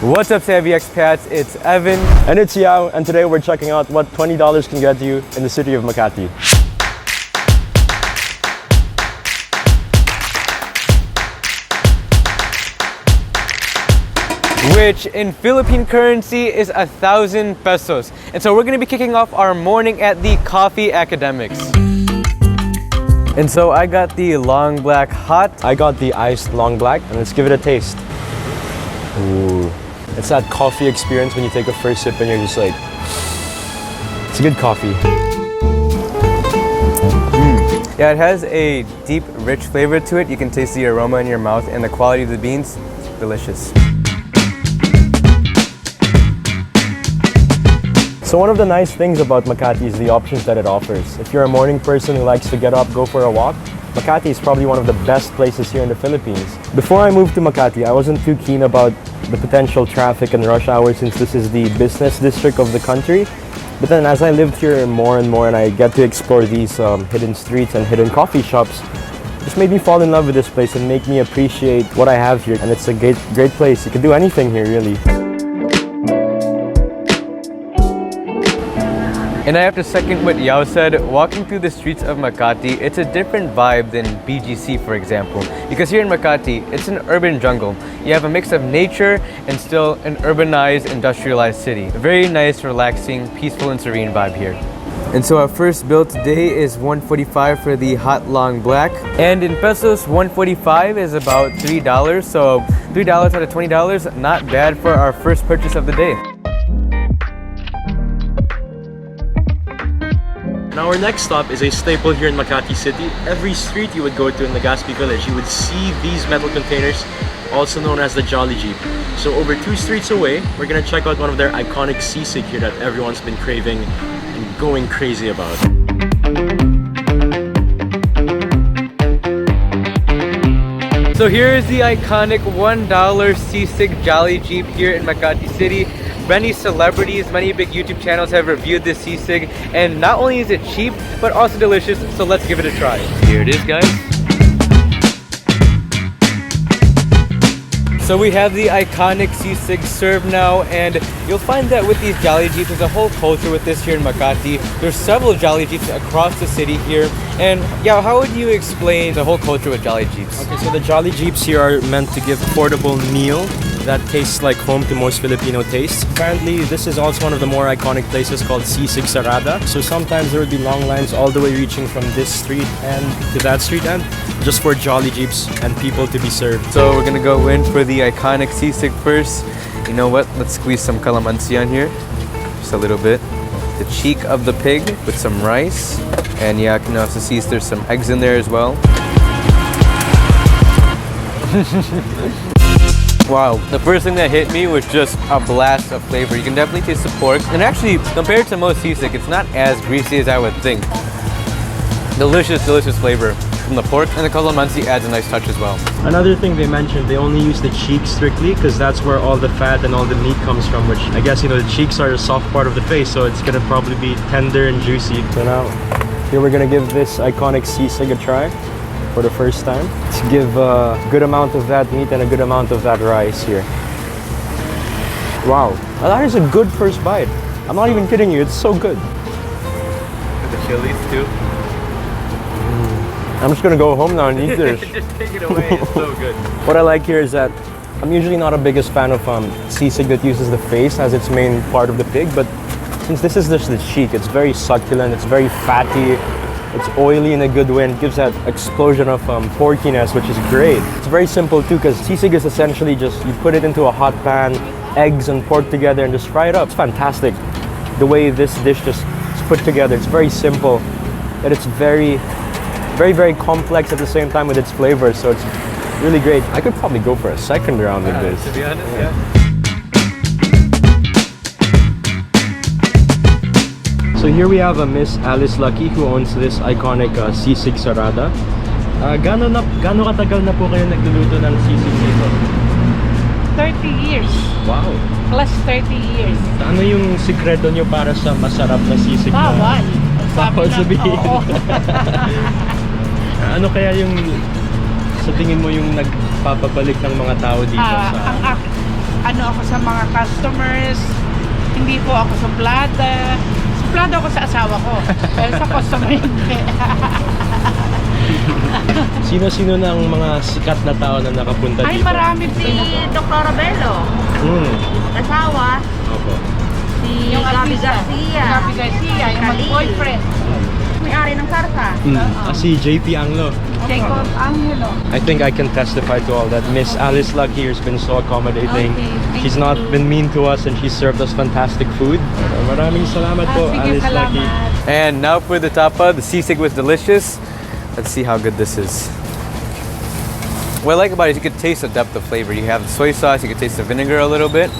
What's up, Savvy Expats? It's Evan. And it's Yao, and today we're checking out what $20 can get you in the city of Makati. Which in Philippine currency is 1,000 pesos. And so we're gonna be kicking off our morning at the Coffee Academics. And so I got the long black hot. I got the iced long black, and let's give it a taste. Ooh. It's that coffee experience when you take a first sip and you're just like, it's a good coffee. Yeah, it has a deep, rich flavor to it. You can taste the aroma in your mouth, and the quality of the beans, delicious. So one of the nice things about Makati is the options that it offers. If you're a morning person who likes to get up, go for a walk, Makati is probably one of the best places here in the Philippines. Before I moved to Makati, I wasn't too keen about the potential traffic and rush hour since this is the business district of the country. But then as I lived here more and more and I get to explore these hidden streets and hidden coffee shops, it just made me fall in love with this place and make me appreciate what I have here. And it's a great place. You can do anything here, really. And I have to second what Yao said. Walking through the streets of Makati, it's a different vibe than BGC, for example. Because here in Makati, it's an urban jungle. You have a mix of nature and still an urbanized, industrialized city. A very nice, relaxing, peaceful, and serene vibe here. And so our first bill today is $145 for the hot long black. And in pesos, $145 is about $3. So $3 out of $20, not bad for our first purchase of the day. Now our next stop is a staple here in Makati City. Every street you would go to in Legazpi Village, you would see these metal containers, also known as the Jolly Jeep. So over 2 streets away, we're gonna check out one of their iconic Seasig here that everyone's been craving and going crazy about. So here is the iconic $1 Seasig Jolly Jeep here in Makati City. Many celebrities, many big YouTube channels have reviewed this Seasig, and not only is it cheap, but also delicious, so let's give it a try. Here it is, guys. So we have the iconic Seasig served now, and you'll find that with these Jolly Jeeps, there's a whole culture with this here in Makati. There's several Jolly Jeeps across the city here, and yeah, how would you explain the whole culture with Jolly Jeeps? Okay, so the Jolly Jeeps here are meant to give portable meal that tastes like home to most Filipino tastes. Apparently, this is also one of the more iconic places called Seasig Sarada. So sometimes there would be long lines all the way reaching from this street end to that street end just for Jolly Jeeps and people to be served. So we're gonna go in for the iconic Seasig first. You know what? Let's squeeze some calamansi on here. Just a little bit. The cheek of the pig with some rice. And yeah, you can also see there's some eggs in there as well. Wow, the first thing that hit me was just a blast of flavor. You can definitely taste the pork. And actually, compared to most Seasig, it's not as greasy as I would think. Delicious, delicious flavor from the pork, and the calamansi adds a nice touch as well. Another thing they mentioned, they only use the cheeks strictly because that's where all the fat and all the meat comes from, which I guess, you know, the cheeks are the soft part of the face, so it's gonna probably be tender and juicy. So now, here we're gonna give this iconic Seasig a try for the first time. Let's give a good amount of that meat and a good amount of that rice here. Wow, that is a good first bite. I'm not even kidding you, it's so good. With the chilies too. I'm just gonna go home now and eat this. Just take it away, it's so good. What I like here is that I'm usually not a biggest fan of Seasig that uses the face as its main part of the pig, but since this is just the cheek, it's very succulent, it's very fatty, it's oily in a good way, and it gives that explosion of porkiness, which is great. It's very simple too, because Seasig is essentially just, you put it into a hot pan, eggs and pork together, and just fry it up. It's fantastic. The way this dish just is put together, it's very simple, but it's very, very complex at the same time with its flavor, so it's really great. I could probably go for a second round with this. To be honest, yeah. So here we have a Miss Alice Lucky who owns this iconic Seasig Sarada. Gano katagal na po kayo nagluluto ng Seasig dito? 30 years. Wow! Plus 30 years. Ano yung sikreto nyo para sa masarap na Seasig? Bawal. Bawal sabihin. Ano kaya yung sa tingin mo yung nagpapabalik ng mga tao dito sa... ano ako sa mga customers. Hindi po ako suplada. Suplada ako sa asawa ko. Pero sa customer hindi. Sino-sino na ang mga sikat na tao na nakapunta Ay, dito? marami Si po. Dr. Bello, asawa, Opo. si Yung Gabi artista. Garcia, Gabi Garcia, yung Khalil. mag-boyfriend. may-ari ng Sarsa. Si JP Anglo. Jacob Angelo. I think I can testify to all that. Miss Alice Luck here has been so accommodating. Okay, thank She's not you. been mean to us and she's served us fantastic food. Maraming salamat po, Sige, Alice Lucky. salamat. And now for the tapa, the Seasig was delicious. Let's see how good this is. What I like about it is you can taste the depth of flavor. You have the soy sauce, you can taste the vinegar a little bit.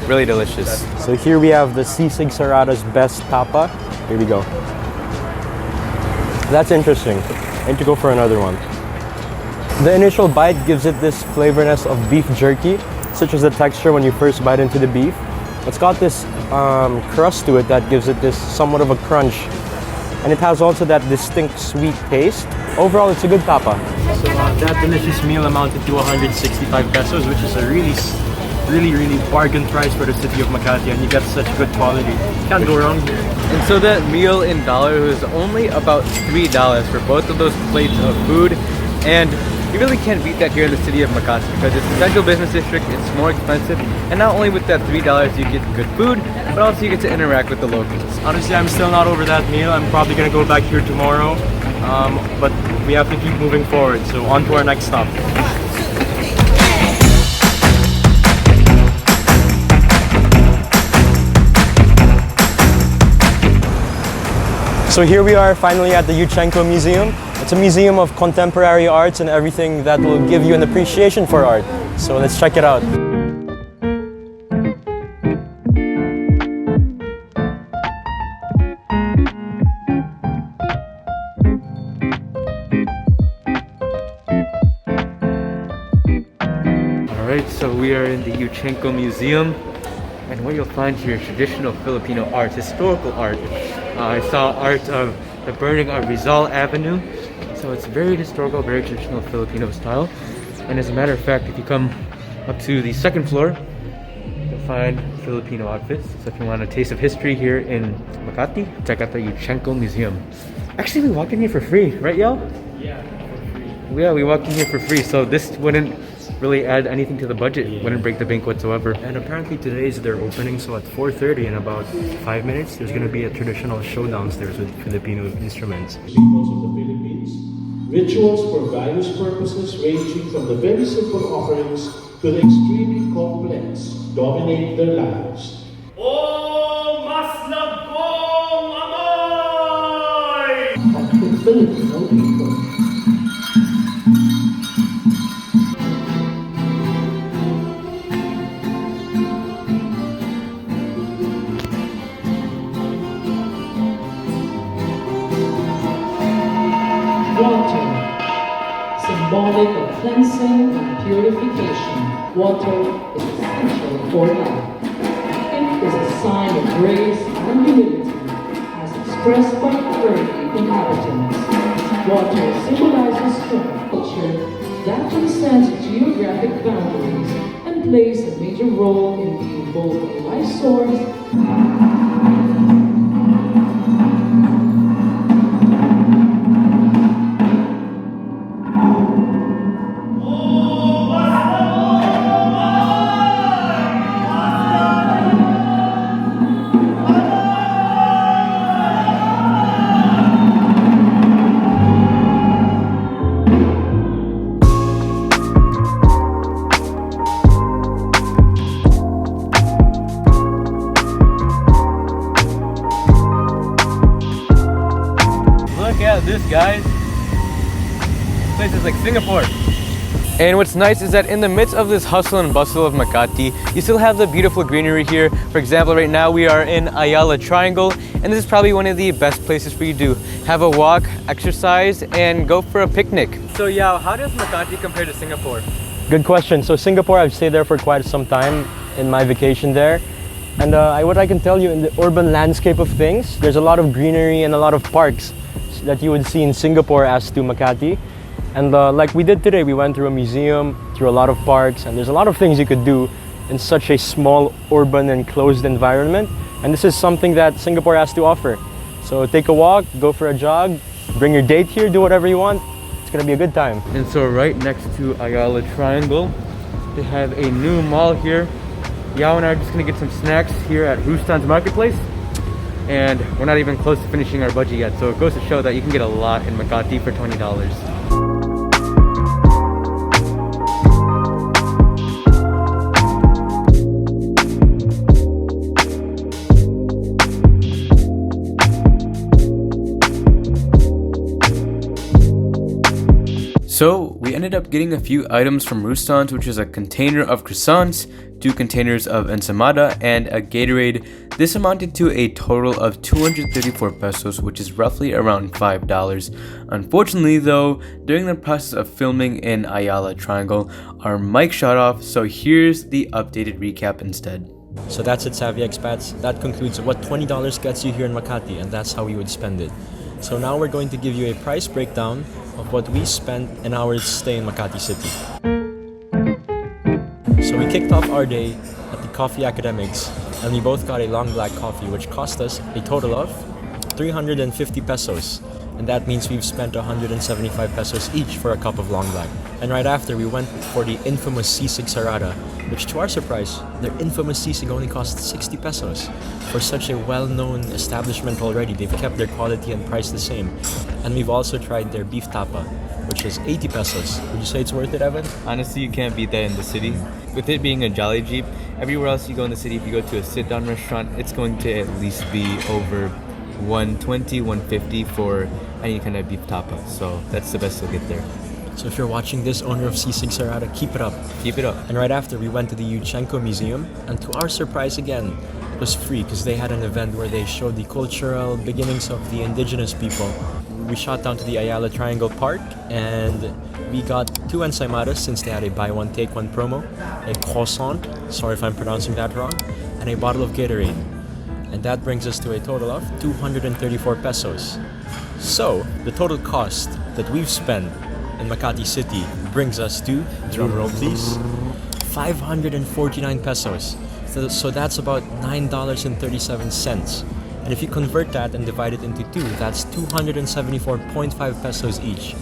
Really delicious. So here we have the Seasig Sarada's best tapa. Here we go. That's interesting. I need to go for another one. The initial bite gives it this flavorness of beef jerky, such as the texture when you first bite into the beef. It's got this crust to it that gives it this somewhat of a crunch. And it has also that distinct sweet taste. Overall, it's a good tapa. So that delicious meal amounted to 165 pesos, which is a really bargain price for the city of Makati, and you get such good quality. Can't go wrong here. And so that meal in dollars was only about $3 for both of those plates of food. And you really can't beat that here in the city of Makati because it's a central business district, it's more expensive. And not only with that $3 you get good food, but also you get to interact with the locals. Honestly, I'm still not over that meal. I'm probably gonna go back here tomorrow, but we have to keep moving forward. So on to our next stop. So here we are finally at the Yuchenko Museum. It's a museum of contemporary arts and everything that will give you an appreciation for art. So let's check it out. Alright, so we are in the Yuchenko Museum. And what you'll find here is traditional Filipino art, historical art. I saw art of the burning of Rizal Avenue. So it's very historical, very traditional Filipino style. And as a matter of fact, if you come up to the second floor, you'll find Filipino outfits. So if you want a taste of history here in Makati, check out the Yuchenko Museum. Actually, we walked in here for free, right, y'all? Yeah, for free. Yeah, we walked in here for free, so this wouldn't really add anything to the budget. Wouldn't break the bank whatsoever. And apparently today is their opening, so at 4:30 in about 5 minutes, there's gonna be a traditional show downstairs with Filipino instruments. Peoples of the Philippines, rituals for various purposes ranging from the very simple offerings to the extremely complex dominate their lives. Oh, maslab kong amoy! At the Filipino people. Water, symbolic of cleansing and purification. Water is essential for life. It is a sign of grace and humility as expressed by earthly inhabitants. Water symbolizes strong culture that transcends geographic boundaries and plays a major role in being both a life source Look at this, guys. This place is like Singapore. And what's nice is that in the midst of this hustle and bustle of Makati, you still have the beautiful greenery here. For example, right now we are in Ayala Triangle, and this is probably one of the best places for you to have a walk, exercise, and go for a picnic. So yeah, how does Makati compare to Singapore? Good question. So Singapore, I've stayed there for quite some time in my vacation there. And what I can tell you in the urban landscape of things, there's a lot of greenery and a lot of parks that you would see in Singapore as to Makati. And like we did today, we went through a museum, through a lot of parks, and there's a lot of things you could do in such a small, urban, and closed environment. And this is something that Singapore has to offer. So take a walk, go for a jog, bring your date here, do whatever you want. It's gonna be a good time. And so right next to Ayala Triangle, they have a new mall here. Yao and I are just gonna get some snacks here at Rustan's Marketplace. And we're not even close to finishing our budget yet, so it goes to show that you can get a lot in Makati for $20. So we ended up getting a few items from Rustan's, which is a container of croissants, 2 containers of ensaimada, and a Gatorade. This amounted to a total of 234 pesos, which is roughly around $5. Unfortunately though, during the process of filming in Ayala Triangle, our mic shut off, so here's the updated recap instead. So that's it, Savvy Expats. That concludes what $20 gets you here in Makati, and that's how we would spend it. So now we're going to give you a price breakdown of what we spent in our stay in Makati City. So we kicked off our day at the Coffee Academics, and we both got a long black coffee, which cost us a total of 350 pesos. And that means we've spent 175 pesos each for a cup of long black. And right after, we went for the infamous Seasig Sarada, which to our surprise, their infamous Seasig only cost 60 pesos. For such a well-known establishment already, they've kept their quality and price the same. And we've also tried their beef tapa, which is 80 pesos. Would you say it's worth it, Evan? Honestly, you can't beat that in the city. With it being a Jolly Jeep, everywhere else you go in the city, if you go to a sit-down restaurant, it's going to at least be over 120, 150 for any kind of beef tapa. So that's the best you'll get there. So if you're watching this, owner of Seasig Sarada, keep it up. Keep it up. And right after, we went to the Yuchenko Museum, and to our surprise again, it was free because they had an event where they showed the cultural beginnings of the indigenous people. We shot down to the Ayala Triangle Park, and we got 2 ensaimadas since they had a buy one take one promo, a croissant, sorry if I'm pronouncing that wrong, and a bottle of Gatorade. And that brings us to a total of 234 pesos. So, the total cost that we've spent in Makati City brings us to, drumroll please, 549 pesos. So that's about $9.37. And if you convert that and divide it into 2, that's 274.5 pesos each.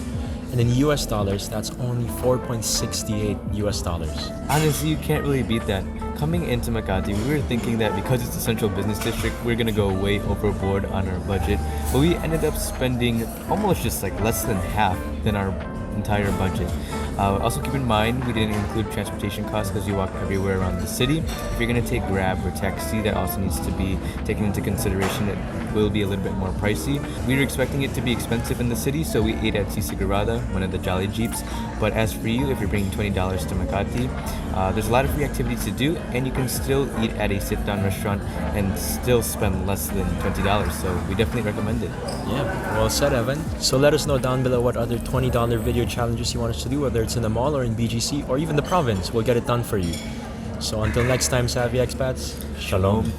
And in US dollars, that's only 4.68 US dollars. Honestly, you can't really beat that. Coming into Makati, we were thinking that because it's a central business district, we're gonna go way overboard on our budget. But we ended up spending almost just like less than half than our entire budget. Also keep in mind, we didn't include transportation costs because you walk everywhere around the city. If you're going to take Grab or taxi, that also needs to be taken into consideration. It will be a little bit more pricey. We were expecting it to be expensive in the city, so we ate at Seasig, one of the Jolly Jeeps. But as for you, if you're bringing $20 to Makati, there's a lot of free activities to do, and you can still eat at a sit-down restaurant and still spend less than $20. So we definitely recommend it. Yeah, well said, Evan. So let us know down below what other $20 video challenges you want us to do, whether it's in the mall or in BGC or even the province. We'll get it done for you. So until next time, Savvy Expats, Shalom.